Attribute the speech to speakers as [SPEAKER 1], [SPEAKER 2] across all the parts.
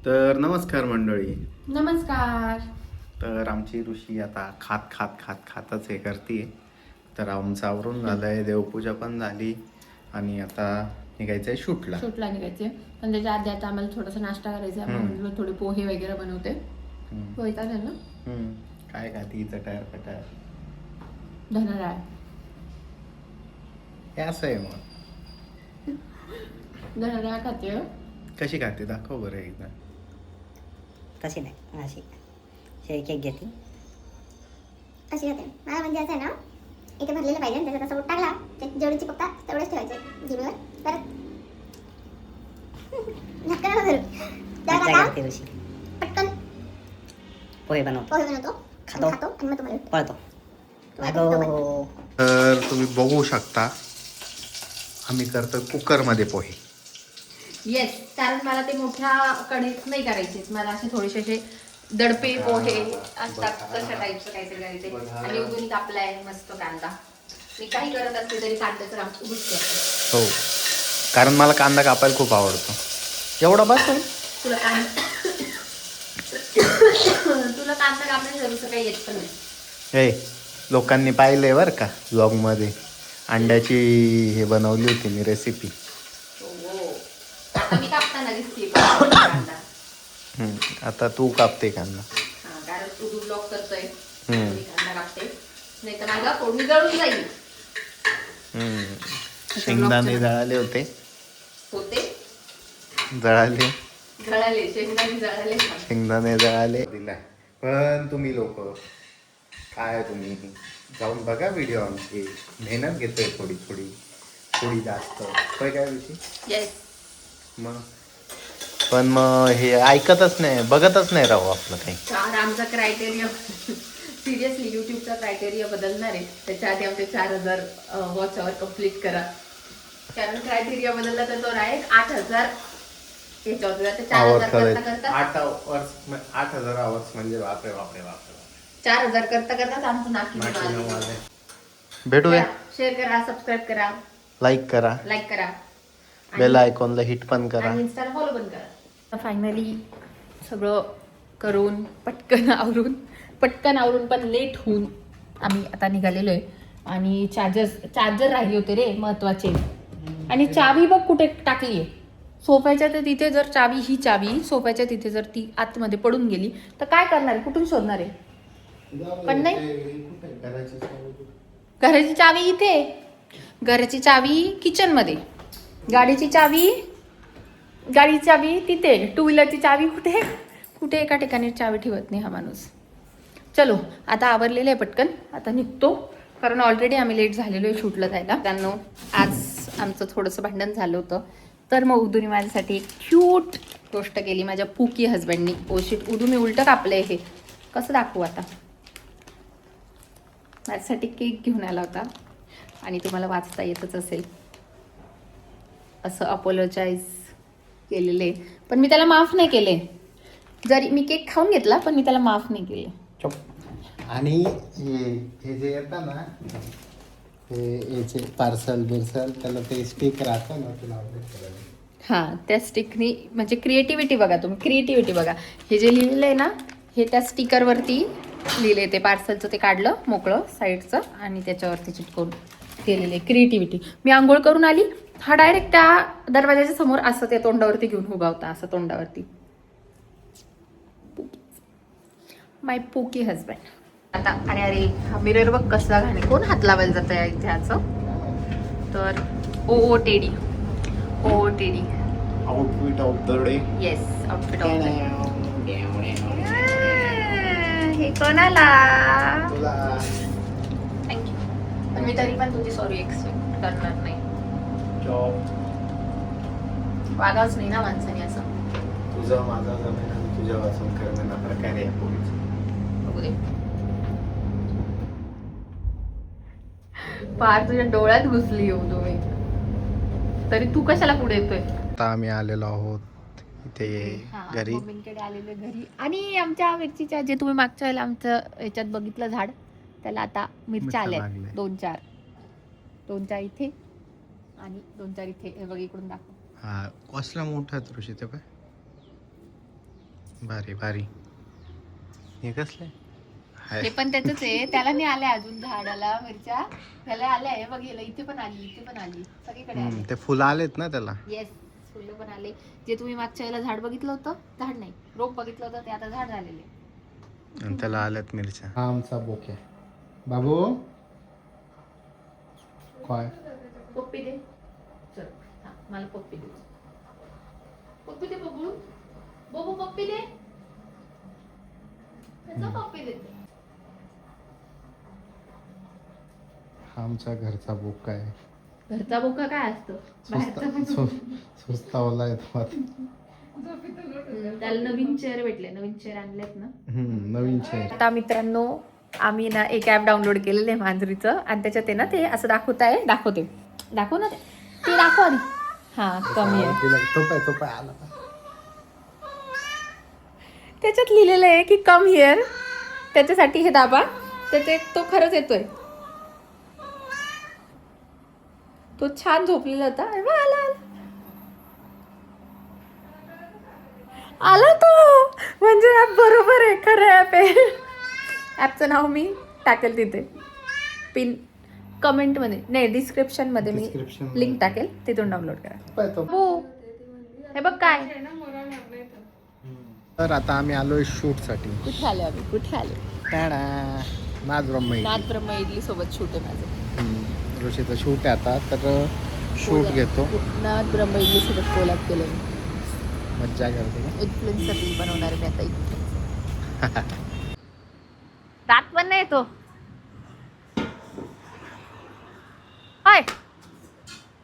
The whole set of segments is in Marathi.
[SPEAKER 1] तर नमस्कार मंडळी.
[SPEAKER 2] नमस्कार.
[SPEAKER 1] तर आमची ऋषी आता खातच हे करते. तर आमचं आवरून झालंय, देवपूजा पण झाली आणि आता निघायचंय शूटला.
[SPEAKER 2] शूटला निघायचे पण त्याच्या आधी आता आम्हाला थोडासा नाश्ता करायचा आहे. म्हणून थोडे पोहे वगैरे बनवते. पोहे चालेल ना?
[SPEAKER 1] काय खाती? चटार पटार
[SPEAKER 2] धनराळ.
[SPEAKER 1] हे असं आहे. मग
[SPEAKER 2] धनराळ खाते.
[SPEAKER 1] कशी खाते दाखव बरं एकदा.
[SPEAKER 3] तशी नाही, अशी शेक एक घेते.
[SPEAKER 4] अशी होते मला म्हणजे असं आहे ना, इथे भरलेलं पाहिजे आणि त्याच्यात असं बोट टाकला जेवढी चिपकता तेवढेच ठेवायचे जिभेवर. परत झटकन धरू त्यावर
[SPEAKER 3] काय
[SPEAKER 4] आता
[SPEAKER 3] करते ऋषी?
[SPEAKER 4] पटकन
[SPEAKER 3] पोहे बनवतो,
[SPEAKER 4] पोहे बनवतो
[SPEAKER 3] खातो.
[SPEAKER 4] आणि मग तुम्हाला
[SPEAKER 3] पळतो.
[SPEAKER 4] भेटतो.
[SPEAKER 1] तर तुम्ही बघू शकता आम्ही करतो कुकरमध्ये पोहे.
[SPEAKER 2] येस, कारण मला ते मोठ्या कढईत नाही करायचे. मला असे थोडेसे असे दडपे पोहे असतात तशा टाईपचं काहीतरी करायचे. आणि उगून कापलाय मस्त कांदा. मी काही करत असते तरी कांद्याचं काम उगूच करते.
[SPEAKER 1] हो, कारण मला कांदा कापायला खूप आवडतो. एवढा बस आहे.
[SPEAKER 2] तुला कांदा कापण्याची जरूर काही येत पण नाही.
[SPEAKER 1] हे लोकांनी पाहिलंय बरं का व्लॉगमध्ये अंड्याची हे बनवली होती मी रेसिपी.
[SPEAKER 2] आता मी कापताना दिसते कांदा.
[SPEAKER 1] आता तू कापते कांदा.
[SPEAKER 2] कारण तू ब्लॉग करतोय, मी कांदा कापते. नाही तर माझा फोडणी जळून जाईल.
[SPEAKER 1] शेंगदाणे जळाले होते. शेंगदाणे जळाले. पण तुम्ही लोक काय, तुम्ही जाऊन बघा व्हिडिओ आमची. मेहनत घेतोय थोडी जास्त. काय विषय.
[SPEAKER 2] येस.
[SPEAKER 1] मग हे ऐकतच नाही, बघतच नाही राहू आपलं काही.
[SPEAKER 2] तर आमचा क्रायटेरिया सिरियसली युट्यूबचा क्रायटेरिया बदलणार आहे. त्याच्या आधी आमचे 4000 वॉच आवर कम्प्लीट करा. कारण क्रायटेरिया बदलला तर तो डायरेक्ट 8000 याच्यावर जाते.
[SPEAKER 1] 8,000 आवर्स म्हणजे बापरे
[SPEAKER 2] 4000 करताच आमचं नाकी.
[SPEAKER 1] भेटूया.
[SPEAKER 2] शेअर करा, सबस्क्राईब करा,
[SPEAKER 1] लाईक करा, बेल आयकॉनला हिट पण करा
[SPEAKER 2] आणि इन्स्टाला फॉलो पण करा. फायनली सगळं करून पटकन आवरून पण लेट होऊन आम्ही आता निघालेलो आहे. आणि चार्जर राहिले होते रे महत्वाचे. आणि चावी बघ कुठे टाकली आहे. सोफ्याच्या तर तिथे जर ही चावी सोफ्याच्या तिथे जर ती आतमध्ये पडून गेली तर काय करणार आहे? कुठून शोधणार आहे? पण नाही, घराची चावी इथे, घराची चावी किचनमध्ये, गाडीची चावी तिथे, टू व्हीलरची चावी कुठे एका ठिकाणी चावी ठेवत नाही हा माणूस. चलो आता आवरलेलं आहे, पटकन आता निघतो. कारण ऑलरेडी आम्ही लेट झालेलो आहे शूटला जायला. त्यांना आज आमचं थोडंसं भांडण झालं होतं. तर मग उदूने माझ्यासाठी एक क्यूट गोष्ट केली माझ्या पुकी हजबंडनी. ओशीट उदू मी उलटं कापलंय. हे कसं दाखवू आता. माझ्यासाठी केक घेऊन आला होता आणि तुम्हाला वाचता येतच असेल. असं अपोलोजाईज केलेले, पण मी त्याला माफ नाही केले. जरी मी केक खाऊन घेतला पण मी त्याला माफ नाही केले.
[SPEAKER 1] आणि हे जे येतं ना, हे याचे पार्सल त्याला ते स्टिक राहतं ना, तुला
[SPEAKER 2] हां, त्या स्टिकनी म्हणजे क्रिएटिव्हिटी बघा तुम्ही, क्रिएटिव्हिटी बघा. हे जे लिहिलेलं आहे ना, हे त्या स्टिकरवरती लिहिले. ते पार्सलचं ते काढलं मोकळं साईडचं आणि त्याच्यावरती चिटकवून केलेले. क्रिएटिव्हिटी. मी आंघोळ करून आली, हा डायरेक्ट त्या दरवाजाच्या समोर असं त्या तोंडावरती घेऊन उभा होता, असं तोंडावरती. माय पोकी हजबंड. आता आणि अरे हा मिरर बघ कसला घाणे. कोण हात लावायला जात आहे इथे ह्याचं. तर oh teddy
[SPEAKER 1] outfit of the day.
[SPEAKER 2] Yes, outfit of the day. हे कोणाला? थँक्यू. पण मी तरी पण तुझी सॉरी एक्सपेक्ट करणार नाही. वागावच नाही ना माणसाने असं.
[SPEAKER 1] तुझा माझा जमेन आणि तुझ्या वाचून करणं प्रकारे
[SPEAKER 2] बघू दे. फार तुझ्या डोळ्यात घुसली येऊ तुम्ही, तरी तू कशाला पुढे येतोय.
[SPEAKER 1] आता आम्ही आलेलो आहोत इथे घरी.
[SPEAKER 2] मम्मींकडे आलेलो घरी. आणि आमच्या मिरचीच्या जे तुम्ही मागच्या वेळेला आमचं याच्यात बघितलं झाड, त्याला आता मिरच्या आल्या 2-4 इथे आणि 2-4 इथे. हे बघ इकडून दाखव.
[SPEAKER 1] हा कसला मोठा दृश्य ते. भारी भारी. हे कसले
[SPEAKER 2] हे पण त्याच आहे. त्याला नाही आल्या अजून झाडाला मिरच्या. त्याला आल्या आहे बघ. इथे पण आली, इथे पण आली, सगळीकडे आली.
[SPEAKER 1] ते फुलं आलेत ना त्याला.
[SPEAKER 2] येस, फुलं पण आले. जे तुम्ही मागच्या वेळेला झाड बघितलं होतं, झाड नाही रोप बघितलं होतं, ते आता झाड झालेले.
[SPEAKER 1] आणि त्याला आल्यात मिरच्या. हा आमचा बोक्या. बाबू काय
[SPEAKER 2] पप्पी दे. चल हा, मला पप्पी दे. पप्पी दे बबू. बबू पप्पी दे. त्याचा पप्पी दे.
[SPEAKER 1] हा आमचा घरचा बोका आहे.
[SPEAKER 2] घरचा बोका काय असतो? बाहेरचा पण
[SPEAKER 1] सुस्तावला येतो.
[SPEAKER 2] त्याला नवीन चेअर भेटले, नवीन चेअर आणलेत ना.
[SPEAKER 1] नवीन चेअर.
[SPEAKER 2] आता मित्रांनो आम्ही ना एक ॲप डाउनलोड केलेलं आहे मांजरीचं, आणि त्याच्यात आहे ना ते असं दाखवत आहे. दाखव ना ते दाखव आधी. हा कमी आहे.
[SPEAKER 1] तो पाय आला.
[SPEAKER 2] त्याच्यात लिहिलेलं आहे की कम हिअर. त्याच्यासाठी हे दाबा. तर तो खरंच येतोय. तो छान झोपलेला होता. अरे वा, आला तो. म्हणजे ॲप बरोबर आहे, खरं ॲप आहे. ॲपचं नाव मी टाकेल तिथे पिन कमेंटमध्ये, नाही डिस्क्रिप्शनमध्ये मी लिंक टाकेल, तिथून डाउनलोड करा. हो हे बघ काय.
[SPEAKER 1] तर आता आम्ही आलोय शूटसाठी.
[SPEAKER 2] कुठे आलो आम्ही, कुठे आलो?
[SPEAKER 1] नाच ब्रह्म.
[SPEAKER 2] नाथ ब्रह्म इडली सोबत शूट आहे माझं.
[SPEAKER 1] ऋषीचं शूट आहे आता, तर शूट घेतो.
[SPEAKER 2] नाथ ब्रह्म इडली सोबत कोलॅब केलं मी.
[SPEAKER 1] मज्जा करते का?
[SPEAKER 2] इन्फ्लुएन्सर रील बनवणार मी आता. इन्फ्लुएन्सर दात पण नाही तो. हाय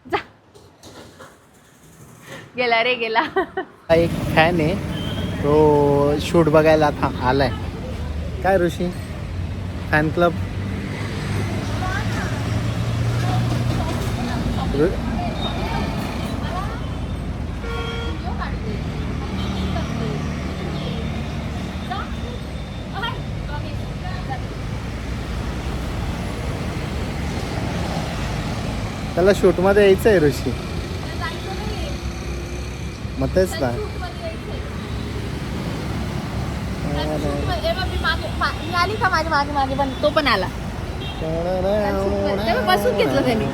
[SPEAKER 2] जा. गेला रे गेला.
[SPEAKER 1] एक फॅन आहे, तो शूट बघायला आलाय. काय ऋषी फॅन क्लब. त्याला शूट मध्ये यायचं आहे ऋषी. मग तेच ना.
[SPEAKER 2] मी आली का माझ्या मागे मागे पण तो पण आला. बसून घेतलं त्यांनी.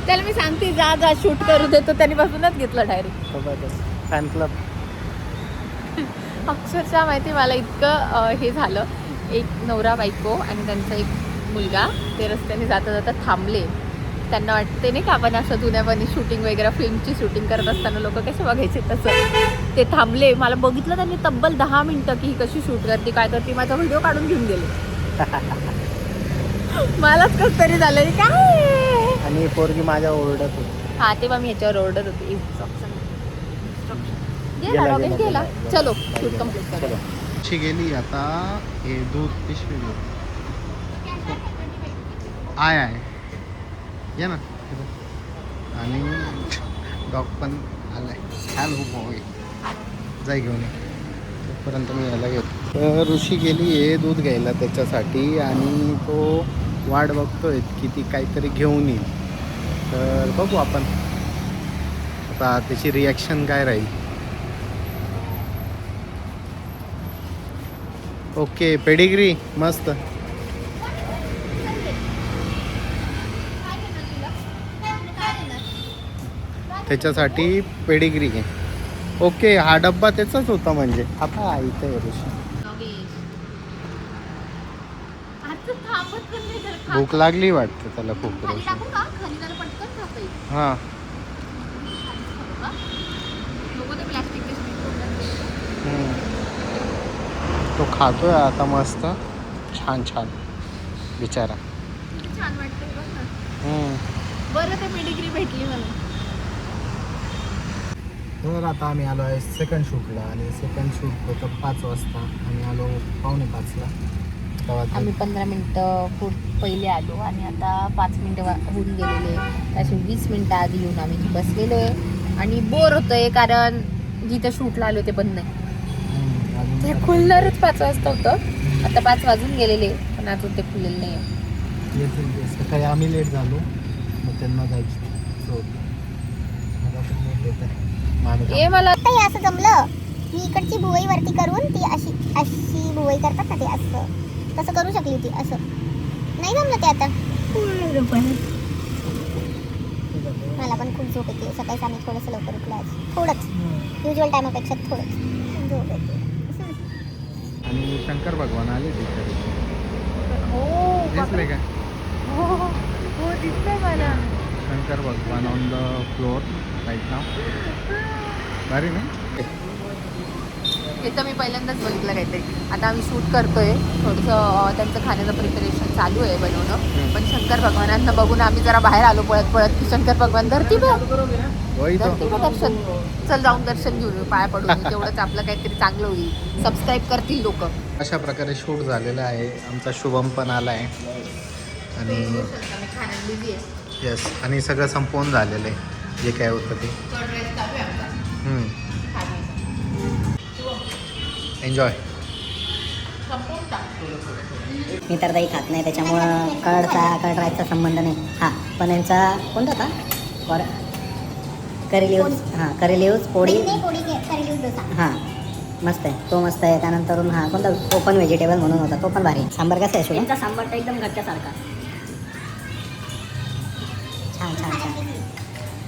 [SPEAKER 2] त्याला मी सांगते जा जा शूट करू देतो, त्यांनी बसूनच घेतलं डायरेक्ट.
[SPEAKER 1] Fan club.
[SPEAKER 2] अक्षरशः माहिती मला इतकं हे झालं. एक नवरा बायको आणि त्यांचा एक मुलगा ते रस्त्याने जाता जाता थांबले. त्यांना वाटते नाही का आपण असं जुन्यापणी शूटिंग वगैरे फिल्मची शूटिंग करत असताना लोक कसे बघायचे तसं. ते थांबले. मला बघितलं त्यांनी तब्बल 10 मिनिटं की ही कशी शूट करते काय करते. माझा व्हिडिओ काढून घेऊन गेले. मलाच कसं तरी झालं काय.
[SPEAKER 1] आणि पोरगी माझ्या ओरडत होती.
[SPEAKER 2] हा तेव्हा मी ह्याच्यावर ओरडत होते. गेला. चलो शूट कम्प्लीट करूया.
[SPEAKER 1] अशी गेली आता. हे दूध पिशवी आय ये ना. आणि डॉग पण आलाय. हॅलो बॉय जाय घेऊन ये. तोपर्यंत मी याला घेतो. तर ऋषी गेली आहे दूध घ्यायला त्याच्यासाठी, आणि तो वाट बघतोय की ती काहीतरी घेऊन येईल. तर बघू आपण आता त्याची रिॲक्शन काय राहील. ओके पेडिग्री मस्त. त्याच्यासाठी पेडिग्री आहे. ओके हा डब्बा त्याचाच होता म्हणजे. आता इथे ऋषी भूक लागली वाटतं त्याला खूप. ऋषी हां तो खातोय आता मस्त छान छान बिचारा.
[SPEAKER 2] छान वाटतं बघ ना. बरं ते पेडिग्री भेटली मला.
[SPEAKER 1] तर आता आम्ही आलो आहे सेकंड शूटला, आणि सेकंड शूट होतं 5 वाजता. आम्ही आलो 4:45ला.
[SPEAKER 2] आम्ही 15 मिनटं पहिले आलो आणि आता 5 मिनटं होऊन गेलेले. असे 20 मिनटं आधी येऊन आम्ही बसलेलो आहे आणि बोर होतोय, कारण जिथं शूटला आलो ते बंद नाही. ते खुलणारच 5 वाजता होतं. आता 5 वाजून गेलेले पण अजून ते खुललेलं नाही आहे.
[SPEAKER 1] सकाळी आम्ही लेट झालो, मग त्यांना जायचं
[SPEAKER 2] हे मला
[SPEAKER 4] हे असं जमलं. मी इकडची भुवई वरती करून ती अशी भुवई करतात ना ते असं तसं करू शकली होती. असं नाही जमलं ते आता. मला पण खूप झोप येते. सकाळी आम्ही थोडंसं लवकर उठलं आज, थोडंच युजल टायमापेक्षा थोडंच झोप येते.
[SPEAKER 1] आणि शंकर भगवान आले तिकडे.
[SPEAKER 2] हो
[SPEAKER 1] दिसले का?
[SPEAKER 2] हो दिसतंय मला.
[SPEAKER 1] शंकर भगवान ऑन द फ्लोर राईट नाव. भारी ना?
[SPEAKER 2] हे तर मी पहिल्यांदाच बघितलं काहीतरी. आता आम्ही शूट करतोय, थोडंसं त्यांचं खाण्याचं प्रिपरेशन चालू आहे बनवणं. पण शंकर भगवानांना बघून आम्ही जरा बाहेर आलो पळत पळत की शंकर भगवान धरती बघ,
[SPEAKER 1] होय तो.
[SPEAKER 2] धरती बघ दर्शन. चल जाऊन दर्शन घेऊन येऊ, पाया पडून येऊ. तेवढंच आपलं काहीतरी चांगलं होईल, सबस्क्राईब करतील लोक.
[SPEAKER 1] अशा प्रकारे शूट झालेलं आहे. आमचा शुभम पण आला आहे आणि
[SPEAKER 2] खाण्यात बिझी आहे.
[SPEAKER 1] येस, आणि सगळं संपवून झालेलं आहे जे काय होतं ते. एन्जॉय.
[SPEAKER 3] मी तर दही खात नाही, त्याच्यामुळं कर्ड राईसचा संबंध नाही. हां, पण यांचा कोणता होता? करी लिव्स. हां, करी लिव्स पोळी.
[SPEAKER 4] करी लिव्स डोसा.
[SPEAKER 3] हां, मस्त आहे, तो मस्त आहे. त्यानंतरून हां कोणता ओपन व्हेजिटेबल म्हणून होता, तो पण भारी. सांबार कसा आहे? त्यांचा सांबार तर एकदम घरच्यासारखा. छान छान छान.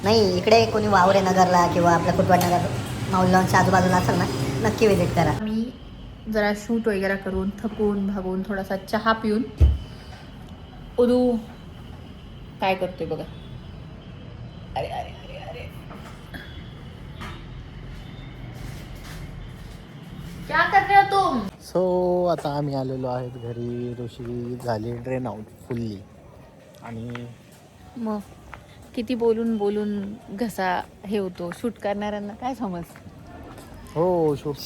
[SPEAKER 3] नाही, इकडे कोणी वावरे नगरला किंवा आपल्या कुटवाडनगर माऊल लॉनच्या आजूबाजूला असेल ना, नक्की व्हिजिट करा.
[SPEAKER 2] मी जरा शूट वगैरे करून थकून भागून थोडासा चहा पिऊन उदू काय करतोय बघा. अरे अरे अरे अरे क्या कर रहे हो तुम?
[SPEAKER 1] सो आता आम्ही आलेलो आहेत घरी. ऋषी झाली ट्रेन आउट फुल्ली. आणि
[SPEAKER 2] मग किती बोलून बोलून घसा हे होतो. शूट करणाऱ्यांना काय समज.
[SPEAKER 1] हो, शूट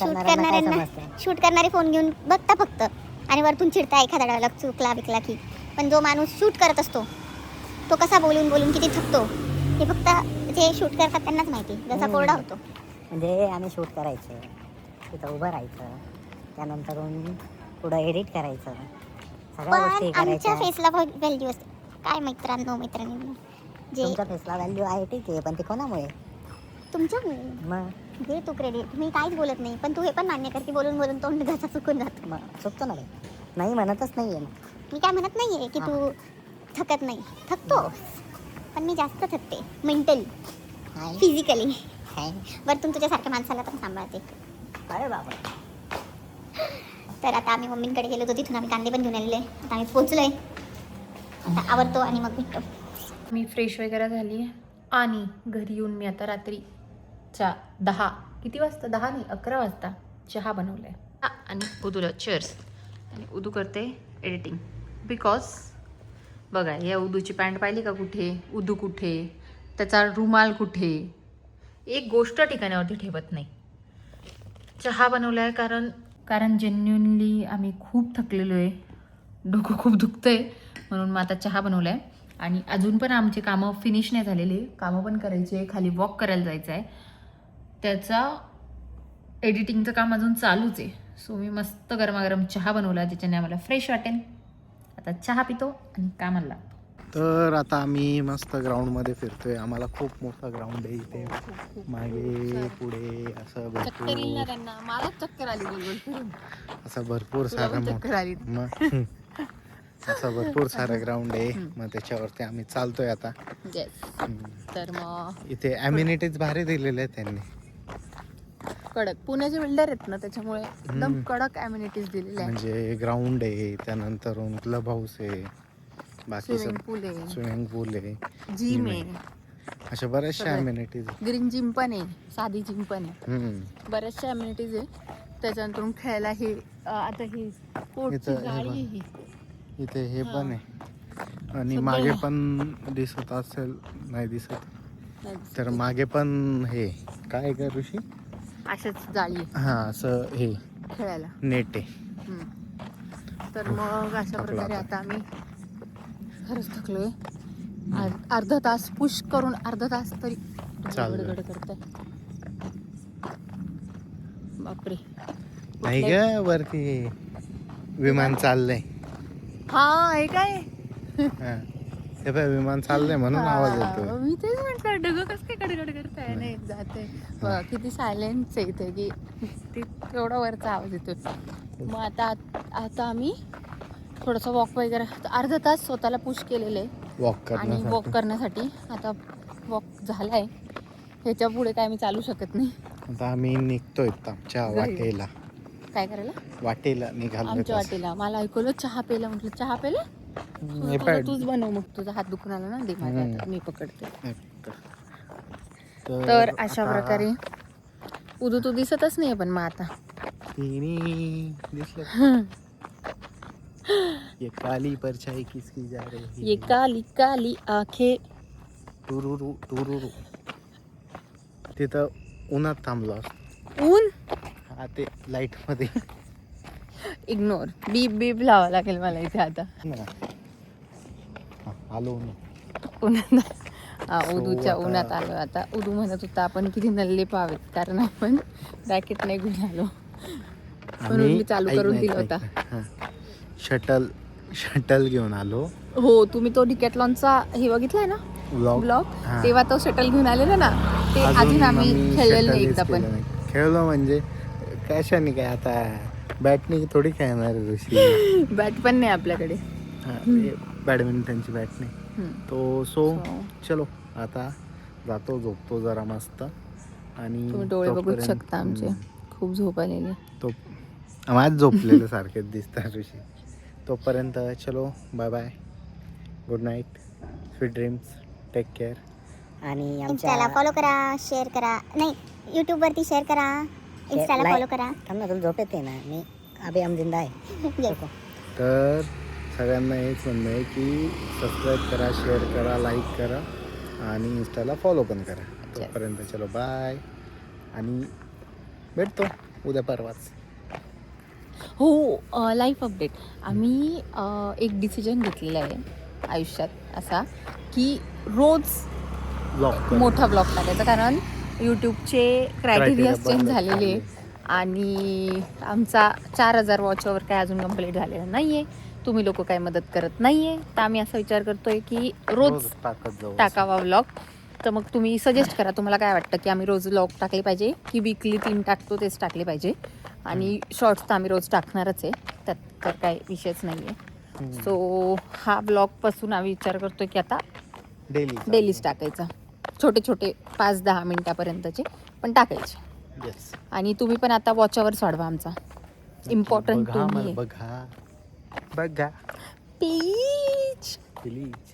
[SPEAKER 4] शूट करणारे फोन घेऊन बघता फक्त आणि वरतून चिडता एखादा डायलॉग चुकला बिकला की. पण जो माणूस शूट करत असतो तो कसा बोलून बोलून किती थकतो हे फक्त जे शूट करतात त्यांनाच माहिती. जसा कोरडा होतो.
[SPEAKER 3] म्हणजे आम्ही शूट करायचं, तिथं उभं राहायचं, त्यानंतरून पुढं एडिट करायचं, सगळ्या गोष्टी
[SPEAKER 4] पण आमच्या
[SPEAKER 3] करायच्या.
[SPEAKER 4] फेसला व्हॅल्यू असते. काय मैत्रिणींना जे
[SPEAKER 3] तुमच्या फेसला व्हॅल्यू आहे ठीक आहे, पण ते कोणामुळे?
[SPEAKER 4] तुमच्यामुळे
[SPEAKER 3] मग
[SPEAKER 4] घे तू क्रेडिट. मी काहीच बोलत नाही, पण तू हे पण मान्य कर की बोलून बोलून तोंड घसा चुकून जातो.
[SPEAKER 3] चुकतो ना. नाही म्हणतच नाही आहे.
[SPEAKER 4] मी काय म्हणत नाहीये की तू थकत नाही. थकतो, पण मी जास्त थकते मेंटली फिजिकली. वरतून तुझ्यासारख्या माणसाला पण सांभाळते.
[SPEAKER 3] अरे बाबा.
[SPEAKER 4] तर आता आम्ही मम्मींकडे गेलो होतो, तिथून आम्ही कांदे पण घेऊन आलेले. आता आम्ही पोहोचलोय, आता आवडतो आणि मग भेटतो.
[SPEAKER 2] मी फ्रेश वगैरे झाली आणि घरी येऊन मी आता रात्रीच्या 10 किती वाजता 10 नाही 11 वाजता चहा बनवलाय. आणि उदूला चेअर्स. आणि उदू करते एडिटिंग. बिकॉज बघा या उदूची पॅन्ट पाहिली का कुठे, उदू कुठे, त्याचा रुमाल कुठे, एक गोष्ट ठिकाणावरती ठेवत नाही. चहा बनवलाय कारण जेन्युनली आम्ही खूप थकलेलो आहे, डोकं खूप दुखतंय, म्हणून मग आता चहा बनवलाय. आणि अजून पण आमचे कामं फिनिश नाही झालेले, कामं पण करायचे आहे. खाली वॉक करायला जायचं आहे, त्याचा एडिटिंगचं काम अजून चालूच आहे. सो मी मस्त गरमागरम चहा बनवला ज्याच्याने आम्हाला फ्रेश वाटेल. आता चहा पितो आणि कामाला लागतो.
[SPEAKER 1] तर आता आम्ही मस्त ग्राउंडमध्ये फिरतोय. आम्हाला खूप मोठा ग्राउंड आहे इथे. मागे पुढे असं
[SPEAKER 2] चक्कर येईल ना
[SPEAKER 1] भरपूर,
[SPEAKER 2] त्यांना. मला चक्कर आली गोल गोल फिरून.
[SPEAKER 1] असं भरपूर
[SPEAKER 2] तुला
[SPEAKER 1] सारं
[SPEAKER 2] पण चक्कर आली.
[SPEAKER 1] मग असं भरपूर सारं ग्राउंड आहे. मग त्याच्यावरती आम्ही चालतोय आता.
[SPEAKER 2] येस. तर मग
[SPEAKER 1] इथे ॲम्युनिटीज भारी दिलेले आहेत त्यांनी.
[SPEAKER 2] कडक पुण्याचे बिल्डर आहेत ना, त्याच्यामुळे एकदम कडक ॲम्युनिटीज दिलेल्या आहेत.
[SPEAKER 1] म्हणजे ग्राउंड आहे, त्यानंतर क्लब हाऊस आहे, बाकी
[SPEAKER 2] स्विमिंग पूल आहे,
[SPEAKER 1] स्विमिंग पूल आहे,
[SPEAKER 2] जिम आहे,
[SPEAKER 1] अशा बऱ्याचशा
[SPEAKER 2] सगळं.
[SPEAKER 1] ॲम्युनिटीज.
[SPEAKER 2] ग्रीन जिम पण आहे, साधी जिम पण आहे, बऱ्याचशा ॲम्युनिटीज आहे. त्याच्यानंतर खेळायला हे आता हे स्पोर्टची
[SPEAKER 1] इथं हे
[SPEAKER 2] गाडी
[SPEAKER 1] बघ.
[SPEAKER 2] आहे ही.
[SPEAKER 1] इथे हे
[SPEAKER 2] हा.
[SPEAKER 1] पण आहे. आणि
[SPEAKER 2] सगळं
[SPEAKER 1] मागे
[SPEAKER 2] आहे.
[SPEAKER 1] पण दिसत असेल, नाही दिसत
[SPEAKER 2] नाही,
[SPEAKER 1] तर मागे पण हे काय कर ऋषी,
[SPEAKER 2] अशाच जाळी आहे
[SPEAKER 1] हा असं हे
[SPEAKER 2] खेळायला.
[SPEAKER 1] नेट आहे.
[SPEAKER 2] तर मग अशा
[SPEAKER 1] थकलो
[SPEAKER 2] प्रकारे
[SPEAKER 1] आता.
[SPEAKER 2] आता आम्ही खरंच थकलोय. अर्धा तास पुश करून अर्धा तास तरी
[SPEAKER 1] चाललोय.
[SPEAKER 2] गडगड करताय. बापरे.
[SPEAKER 1] नाही ग, वरती विमान चाललंय.
[SPEAKER 2] हा हे काय
[SPEAKER 1] हा. हे पाय विमान चाललंय म्हणून आवाज येतो.
[SPEAKER 2] मी तेच म्हटलं डग कसं काय कडकड करताय. नाही जाते किती सायलेन्स आहे इथे की ती तेवढा वरचा आवाज येतो. मग आता आम्ही थोडंसं वॉक वगैरे अर्धा तास स्वतःला पुश केलेलं आहे
[SPEAKER 1] वॉक
[SPEAKER 2] आणि वॉक
[SPEAKER 1] करण्यासाठी
[SPEAKER 2] करण्यासाठी. आता वॉक झालाय, ह्याच्या पुढे काय मी चालू शकत नाही.
[SPEAKER 1] आता आम्ही निघतोय आमच्या वाटेला.
[SPEAKER 2] काय करायला?
[SPEAKER 1] वाटेला निघालो.
[SPEAKER 2] आमच्या वाटेला. मला ऐकवलं चहा प्यायला. म्हटलं चहा प्यायला? तूच बनव. मग तुझा हात दुखून आला ना, दे माझ्या हातात, मी पकडते. तर अशा प्रकारे उदू तू दिसतच नाही पण मग आता
[SPEAKER 1] दिसलं. ये काली परछाई किसकी जा रही
[SPEAKER 2] ये काली काली आंखें.
[SPEAKER 1] टुरुरू टुरुरू. तिथं उन्हात थांबलो.
[SPEAKER 2] ऊन
[SPEAKER 1] हा ते लाईट मध्ये.
[SPEAKER 2] इग्नोर. बीप बीप लावा लागेल मला इथे आता.
[SPEAKER 1] आलो
[SPEAKER 2] उन्हात. हा,
[SPEAKER 1] So
[SPEAKER 2] उदूच्या
[SPEAKER 1] आता-
[SPEAKER 2] उन्हात आलो. आता उदू म्हणत होता आपण किती नल्ले पावेत, कारण आपण रॅकेट नाही घेऊन आलो म्हणून मी चालू करून दिला होता.
[SPEAKER 1] शटल घेऊन आलो.
[SPEAKER 2] हो, तुम्ही तो डिकॅथलॉनचा हे बघितलाय ना ब्लॉग, तेव्हा तो शटल घेऊन आलेला ना, ते अजून आम्ही खेळलेलं नाही एकदा पण.
[SPEAKER 1] खेळलो म्हणजे कशाने काय, आता बॅटने थोडी खेळणार ऋषी.
[SPEAKER 2] बॅट पण नाही आपल्याकडे.
[SPEAKER 1] बॅडमिंटनची बॅट नाही तो. सो
[SPEAKER 2] So,
[SPEAKER 1] चलो आता जातो, झोपतो जरा मस्त. आणि
[SPEAKER 2] तुम्ही डोळे बघू
[SPEAKER 1] तोपर्यंत-
[SPEAKER 2] शकता आमचे, खूप झोप आलेली.
[SPEAKER 1] तो माझ झोपलेलं सारखेच दिसतात ऋषी. तोपर्यंत चलो, bye bye, good night, sweet dreams, take care.
[SPEAKER 3] आणि
[SPEAKER 4] इन्स्टाला
[SPEAKER 3] आमच्या
[SPEAKER 4] फॉलो करा, शेअर करा. नाही, यूट्यूबवरती शेअर करा, इन्स्टाला
[SPEAKER 3] like-
[SPEAKER 4] फॉलो करा.
[SPEAKER 3] थांब ना, तुला झोप येते ना, मी अभि हम जिंदा आहे.
[SPEAKER 4] Yes.
[SPEAKER 1] तर सगळ्यांना हेच म्हणणं आहे की सबस्क्राईब करा, शेअर करा, लाईक करा आणि इन्स्टाला फॉलो पण करा. तोपर्यंत चलो बाय, आणि भेटतो उद्या परवाच.
[SPEAKER 2] हो, लाईफ अपडेट. आम्ही एक डिसिजन घेतलेला आहे आयुष्यात असा, की रोज मोठा ब्लॉग टाकायचा, कारण यूट्यूबचे क्रायटेरिया चेंज झालेले आहे आणि आमचा 4000 वॉचवर काय अजून कंप्लीट झालेला नाही आहे. तुम्ही लोक काय मदत करत नाही आहे, तर आम्ही असा विचार करतोय की रोज
[SPEAKER 1] टाकत जाऊ.
[SPEAKER 2] टाकावा व्लॉग. तर मग तुम्ही सजेस्ट करा, तुम्हाला काय वाटतं की आम्ही रोज व्लॉग टाकले पाहिजे की वीकली 3 टाकतो तेच टाकले पाहिजे. आणि शॉर्ट्स तर आम्ही रोज टाकणारच आहे, त्यात तर काय विषयच नाही आहे. सो हा ब्लॉगपासून आम्ही विचार करतोय की आता डेलीच टाकायचा, छोटे छोटे 5-10 मिनटापर्यंतचे पण टाकायचे.
[SPEAKER 1] येस.
[SPEAKER 2] आणि तुम्ही पण आता वॉचवर सोडवा आमचा. इम्पॉर्टंट
[SPEAKER 1] बघा
[SPEAKER 2] तुम्ही
[SPEAKER 1] मला, बघा बघा
[SPEAKER 2] प्लीज.
[SPEAKER 1] प्लीज.